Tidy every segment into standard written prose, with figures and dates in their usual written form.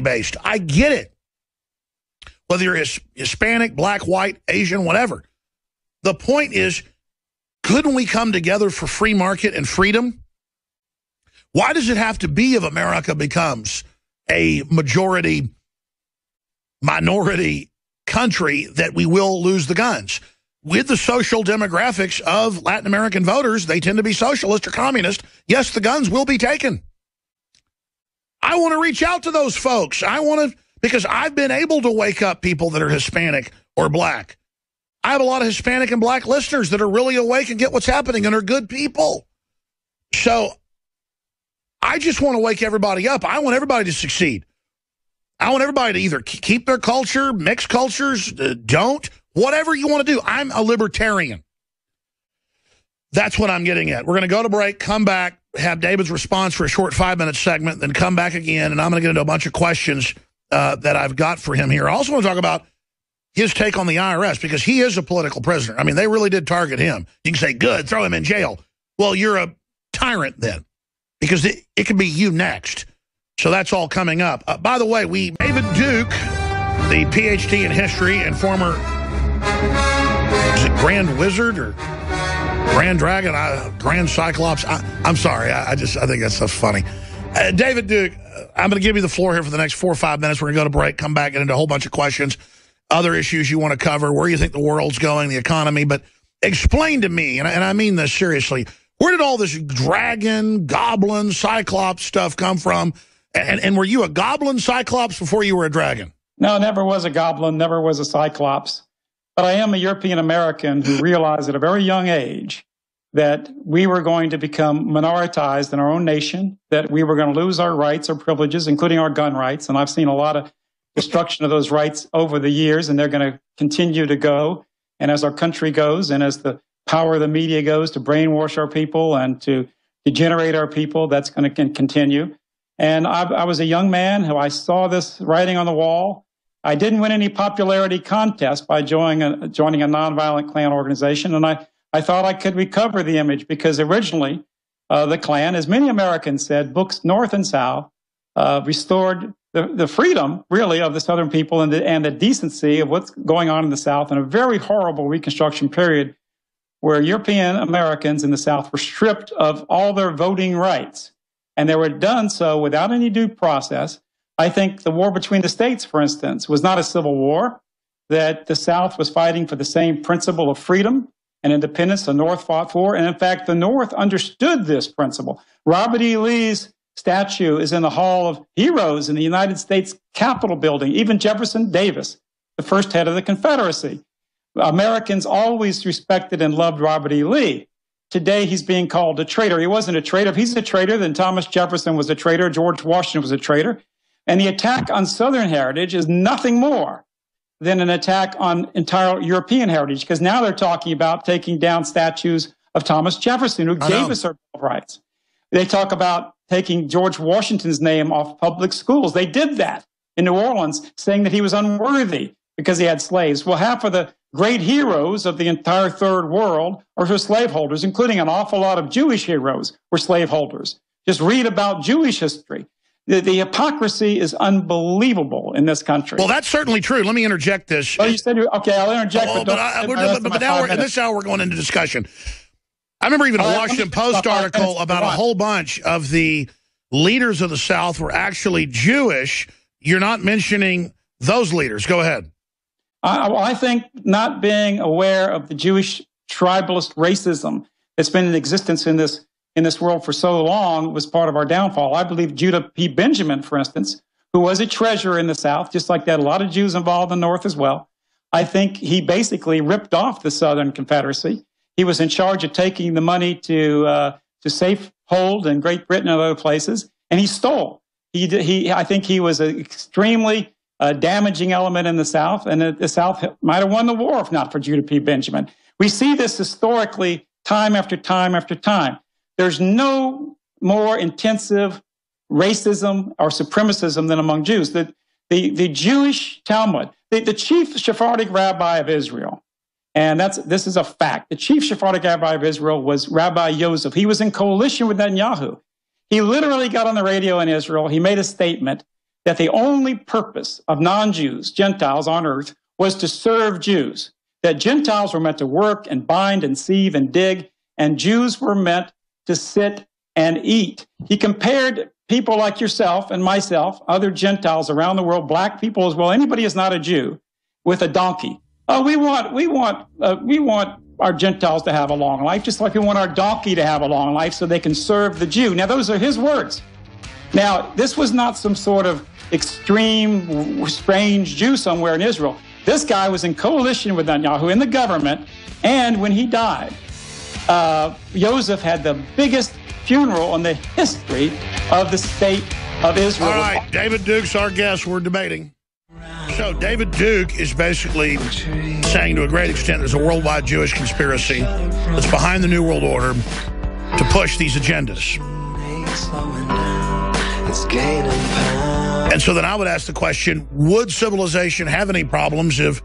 based. I get it. Whether you're Hispanic, black, white, Asian, whatever. The point is, couldn't we come together for free market and freedom? Why does it have to be if America becomes a minority country that we will lose the guns? With the social demographics of Latin American voters, they tend to be socialist or communist. Yes, the guns will be taken. I want to reach out to those folks. Because I've been able to wake up people that are Hispanic or black. I have a lot of Hispanic and black listeners that are really awake and get what's happening and are good people. So I just want to wake everybody up. I want everybody to succeed. I want everybody to either keep their culture, mix cultures, don't, whatever you want to do. I'm a libertarian. That's what I'm getting at. We're going to go to break, come back, have David's response for a short 5-minute segment, then come back again, and I'm going to get into a bunch of questions that I've got for him here. I also want to talk about his take on the IRS, because he is a political prisoner. I mean, they really did target him. You can say, good, throw him in jail. Well, you're a tyrant then, because it could be you next. So that's all coming up. By the way, David Duke, the PhD in history and former, is it Grand Wizard or Grand Dragon, Grand Cyclops? I'm sorry, I think that's so funny. David Duke, I'm going to give you the floor here for the next 4 or 5 minutes. We're going to go to break, come back, get into a whole bunch of questions, other issues you want to cover, where you think the world's going, the economy. But explain to me, and I mean this seriously, where did all this dragon, goblin, cyclops stuff come from? And were you a goblin cyclops before you were a dragon? No, never was a goblin, never was a cyclops. But I am a European American who realized at a very young age that we were going to become minoritized in our own nation, that we were going to lose our rights, our privileges, including our gun rights. And I've seen a lot of destruction of those rights over the years, and they're going to continue to go. And as our country goes, and as the power of the media goes to brainwash our people and to degenerate our people, that's going to continue. And I was a young man who I saw this writing on the wall. I didn't win any popularity contest by joining a nonviolent Klan organization, and I thought I could recover the image, because originally the Klan, as many Americans said, books North and South, restored the freedom, really, of the Southern people and the decency of what's going on in the South in a very horrible Reconstruction period where European Americans in the South were stripped of all their voting rights. And they were done so without any due process. I think the war between the states, for instance, was not a civil war, that the South was fighting for the same principle of freedom and independence the North fought for. And in fact, the North understood this principle. Robert E. Lee's statue is in the Hall of Heroes in the United States Capitol building. Even Jefferson Davis, the first head of the Confederacy. Americans always respected and loved Robert E. Lee. Today, he's being called a traitor. He wasn't a traitor. If he's a traitor, then Thomas Jefferson was a traitor. George Washington was a traitor. And the attack on Southern heritage is nothing more than an attack on entire European heritage, because now they're talking about taking down statues of Thomas Jefferson, who gave us our Bill of Rights. They talk about taking George Washington's name off public schools. They did that in New Orleans, saying that he was unworthy because he had slaves. Well, half of the great heroes of the entire Third World are slaveholders, including an awful lot of Jewish heroes were slaveholders. Just read about Jewish history. The hypocrisy is unbelievable in this country. Well, that's certainly true. Let me interject this. Oh, you said, okay, I'll interject. But now this hour we're going into discussion. I remember even a Washington Post article about a whole bunch of the leaders of the South were actually Jewish. You're not mentioning those leaders. Go ahead. I think not being aware of the Jewish tribalist racism that's been in existence in this world for so long was part of our downfall. I believe Judah P. Benjamin, for instance, who was a treasurer in the South, just like that, a lot of Jews involved in the North as well. I think he basically ripped off the Southern Confederacy. He was in charge of taking the money to safe hold in Great Britain and other places, and he stole. I think he was an extremely damaging element in the South, and the South might have won the war if not for Judah P. Benjamin. We see this historically time after time after time. There's no more intensive racism or supremacism than among Jews. The Jewish Talmud, the chief Sephardic rabbi of Israel, and this is a fact, the chief Sephardic rabbi of Israel was Rabbi Yosef. He was in coalition with Netanyahu. He literally got on the radio in Israel. He made a statement that the only purpose of non-Jews, Gentiles on earth, was to serve Jews. That Gentiles were meant to work and bind and sieve and dig, and Jews were meant to sit and eat. He compared people like yourself and myself, other Gentiles around the world, black people as well, anybody who's not a Jew, with a donkey. Oh, we want our Gentiles to have a long life, just like we want our donkey to have a long life so they can serve the Jew. Now, those are his words. Now, this was not some sort of extreme, strange Jew somewhere in Israel. This guy was in coalition with Netanyahu in the government, and when he died, Joseph had the biggest funeral in the history of the state of Israel. All right, David Duke's our guest. We're debating. So David Duke is basically saying to a great extent there's a worldwide Jewish conspiracy that's behind the New World Order to push these agendas. And so then I would ask the question, would civilization have any problems if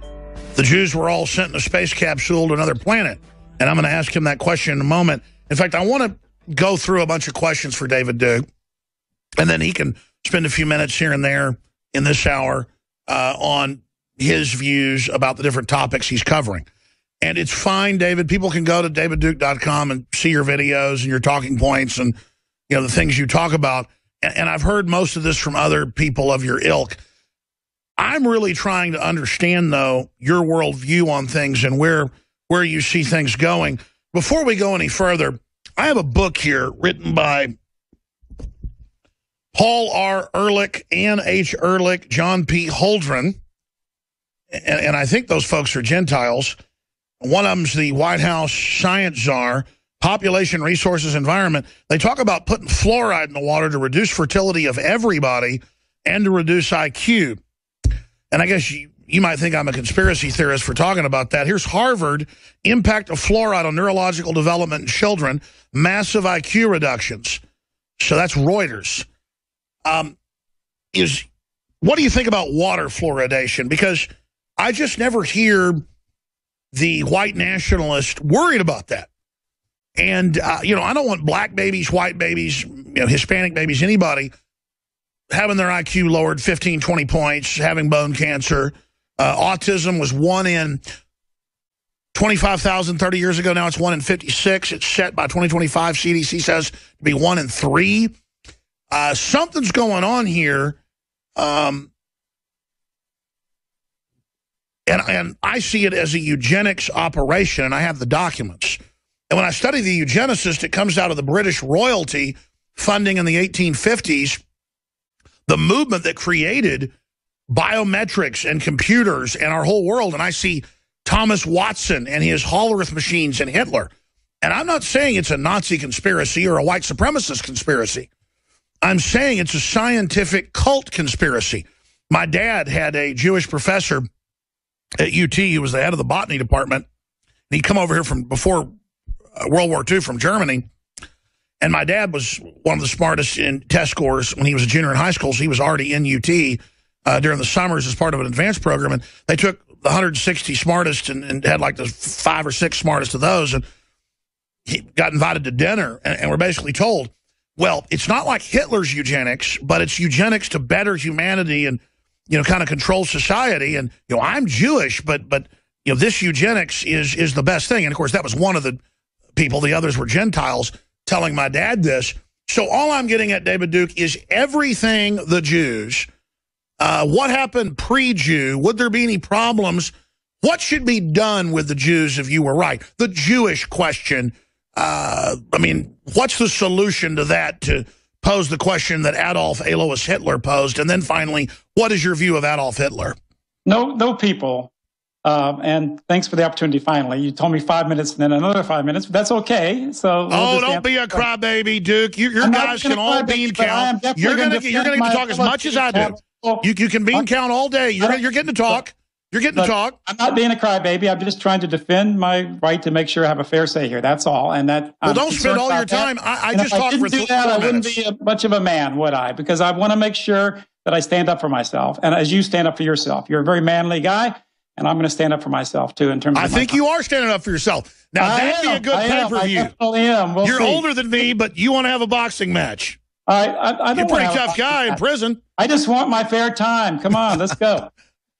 the Jews were all sent in a space capsule to another planet? And I'm going to ask him that question in a moment. In fact, I want to go through a bunch of questions for David Duke, and then he can spend a few minutes here and there in this hour on his views about the different topics he's covering. And it's fine, David. People can go to davidduke.com and see your videos and your talking points and, you know, the things you talk about. And I've heard most of this from other people of your ilk. I'm really trying to understand, though, your worldview on things and where you see things going. Before we go any further, I have a book here written by Paul R. Ehrlich, Ann H. Ehrlich, John P. Holdren, and I think those folks are Gentiles. One of them's the White House science czar, Population, Resources, Environment. They talk about putting fluoride in the water to reduce fertility of everybody and to reduce IQ. And I guess you might think I'm a conspiracy theorist for talking about that. Here's Harvard, impact of fluoride on neurological development in children, massive IQ reductions. So that's Reuters. What do you think about water fluoridation? Because I just never hear the white nationalist worried about that. And, you know, I don't want black babies, white babies, you know, Hispanic babies, anybody having their IQ lowered 15, 20 points, having bone cancer. Autism was 1 in 25,000 30 years ago. Now it's 1 in 56. It's set by 2025, CDC says, to be 1 in 3. Something's going on here. And I see it as a eugenics operation, and I have the documents. And when I study the eugenicist, it comes out of the British royalty funding in the 1850s, the movement that created biometrics and computers and our whole world. And I see Thomas Watson and his Hollerith machines and Hitler. And I'm not saying it's a Nazi conspiracy or a white supremacist conspiracy. I'm saying it's a scientific cult conspiracy. My dad had a Jewish professor at UT who was the head of the botany department. And he'd come over here from before World War II from Germany. And my dad was one of the smartest in test scores when he was a junior in high school. So he was already in UT during the summers as part of an advanced program. And they took the 160 smartest and had like the 5 or 6 smartest of those. And he got invited to dinner. And we're basically told, well, it's not like Hitler's eugenics, but it's eugenics to better humanity and, you know, kind of control society. And, you know, I'm Jewish, but you know, this eugenics is the best thing. And, of course, that was one of the people. The others were Gentiles telling my dad this. So all I'm getting at, David Duke, is everything the Jews. What happened pre-Jew? Would there be any problems? What should be done with the Jews if you were right? The Jewish question. I mean, what's the solution to that, to pose the question that Adolf Alois Hitler posed? And then finally, what is your view of Adolf Hitler? No people. And thanks for the opportunity finally. You told me 5 minutes and then another 5 minutes, but that's okay. So don't be a crybaby, Duke. Your guys can all bean count. You're going to get to talk as much as I do. You can bean count all day. You're getting to talk. You're getting to talk. I'm not being a crybaby. I'm just trying to defend my right to make sure I have a fair say here. That's all. And that. Well, don't spend all your time. I just talked for 3 minutes. I wouldn't be much of a man, would I? Because I want to make sure that I stand up for myself. And as you stand up for yourself, you're a very manly guy. And I'm going to stand up for myself, too, in terms of I think you are standing up for yourself. Now, that'd be a good pay-per-view. I definitely am. You're older than me, but you want to have a boxing match. I You're a don't pretty want to tough guy in prison. I just want my fair time. Come on, let's go.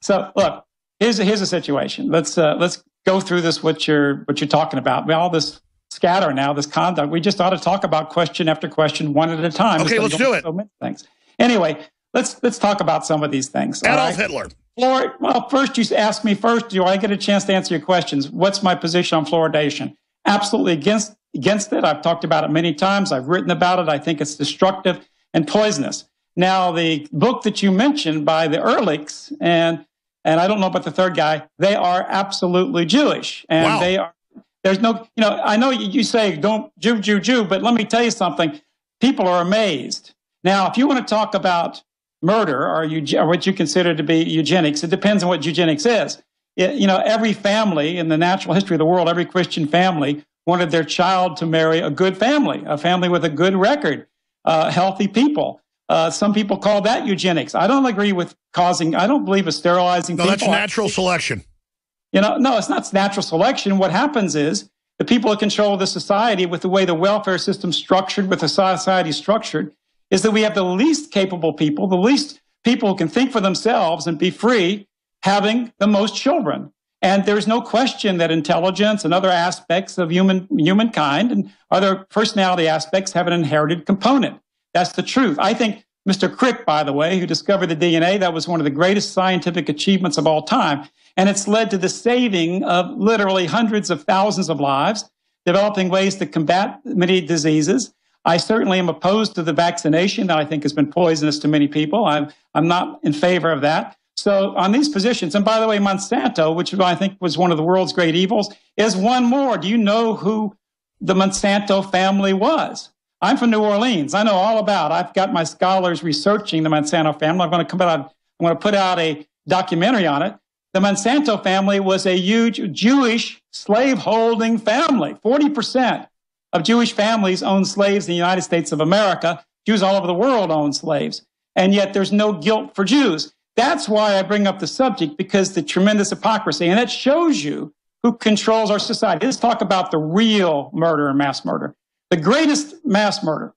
So look, here's a situation. Let's go through this. What you're talking about. All this scatter now, this conduct. We just ought to talk about question after question, one at a time. Okay, let's do it. So many things. Anyway, let's talk about some of these things. Adolf Hitler. Well, first you ask me first. Do I get a chance to answer your questions? What's my position on fluoridation? Absolutely against it. I've talked about it many times. I've written about it. I think it's destructive and poisonous. Now, the book that you mentioned by the Ehrlichs, and I don't know about the third guy, they are absolutely Jewish. And wow. They are, there's no, I know you say don't Jew, but let me tell you something. People are amazed. Now, if you want to talk about murder or what you consider to be eugenics, it depends on what eugenics is. Every family in the natural history of the world, every Christian family wanted their child to marry a good family, a family with a good record, healthy people. Some people call that eugenics. I don't agree with I don't believe in sterilizing people. No, that's natural selection. No, it's not natural selection. What happens is the people that control the society with the way the welfare system's structured, with the society structured, is that we have the least capable people, the least people who can think for themselves and be free, having the most children. And there's no question that intelligence and other aspects of humankind and other personality aspects have an inherited component. That's the truth. I think Mr. Crick, by the way, who discovered the DNA, that was one of the greatest scientific achievements of all time. And it's led to the saving of literally hundreds of thousands of lives, developing ways to combat many diseases. I certainly am opposed to the vaccination that I think has been poisonous to many people. I'm not in favor of that. So on these positions, and by the way, Monsanto, which I think was one of the world's great evils, is one more. Do you know who the Monsanto family was? I'm from New Orleans. I know all about it. I've got my scholars researching the Monsanto family. I'm going to put out a documentary on it. The Monsanto family was a huge Jewish slave-holding family. 40% of Jewish families own slaves in the United States of America. Jews all over the world own slaves. And yet there's no guilt for Jews. That's why I bring up the subject, because the tremendous hypocrisy, and that shows you who controls our society. Let's talk about the real murder and mass murder. The greatest mass murder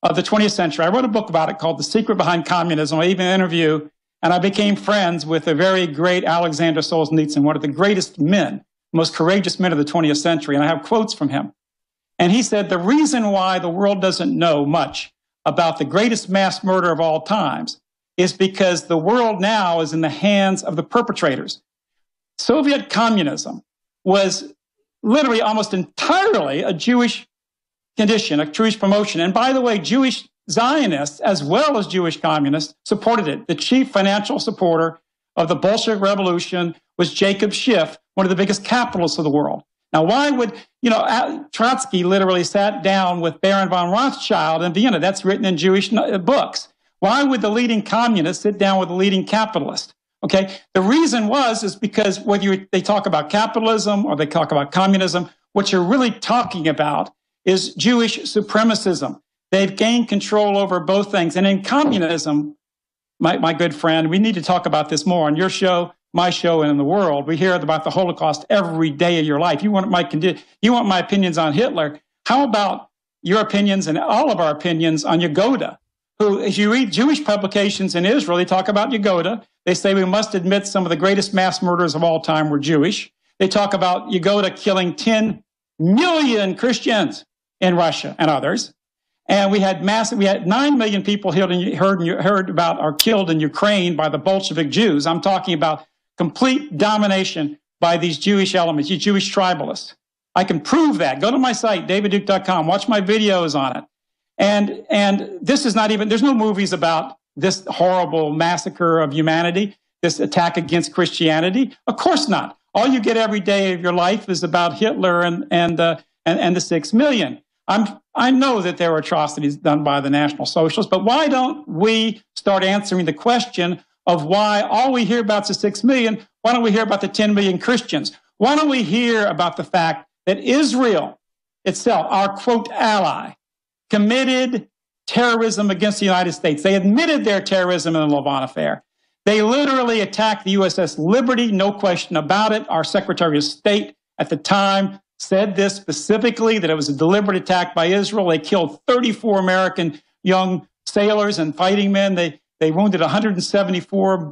of the 20th century. I wrote a book about it called The Secret Behind Communism. I even interviewed, and I became friends with the very great Alexander Solzhenitsyn, one of the greatest men, most courageous men of the 20th century. And I have quotes from him. And he said, the reason why the world doesn't know much about the greatest mass murder of all times is because the world now is in the hands of the perpetrators. Soviet communism was literally almost entirely a Jewish condition, a Jewish promotion. And by the way, Jewish Zionists, as well as Jewish communists, supported it. The chief financial supporter of the Bolshevik Revolution was Jacob Schiff, one of the biggest capitalists of the world. Now, why would, Trotsky literally sat down with Baron von Rothschild in Vienna. That's written in Jewish books. Why would the leading communist sit down with the leading capitalist? Okay, the reason is because whether they talk about capitalism or they talk about communism, what you're really talking about is Jewish supremacism. They've gained control over both things. And in communism, my good friend, we need to talk about this more on your show, my show, and in the world. We hear about the Holocaust every day of your life. You want my opinions on Hitler. How about your opinions and all of our opinions on Yagoda, who, if you read Jewish publications in Israel, they talk about Yagoda. They say we must admit some of the greatest mass murderers of all time were Jewish. They talk about Yagoda killing 10 million Christians in Russia and others. And we had 9 million people heard about or killed in Ukraine by the Bolshevik Jews. I'm talking about complete domination by these Jewish elements, these Jewish tribalists. I can prove that. Go to my site, davidduke.com, watch my videos on it. And this is not even, there's no movies about this horrible massacre of humanity, this attack against Christianity. Of course not. All you get every day of your life is about Hitler and the 6 million. I know that there are atrocities done by the National Socialists, but why don't we start answering the question of why all we hear about is the 6 million? Why don't we hear about the 10 million Christians? Why don't we hear about the fact that Israel itself, our quote ally, committed terrorism against the United States? They admitted their terrorism in the Lavon affair. They literally attacked the USS Liberty, no question about it. Our Secretary of State at the time said this specifically, that it was a deliberate attack by Israel. They killed 34 American young sailors and fighting men. They wounded 174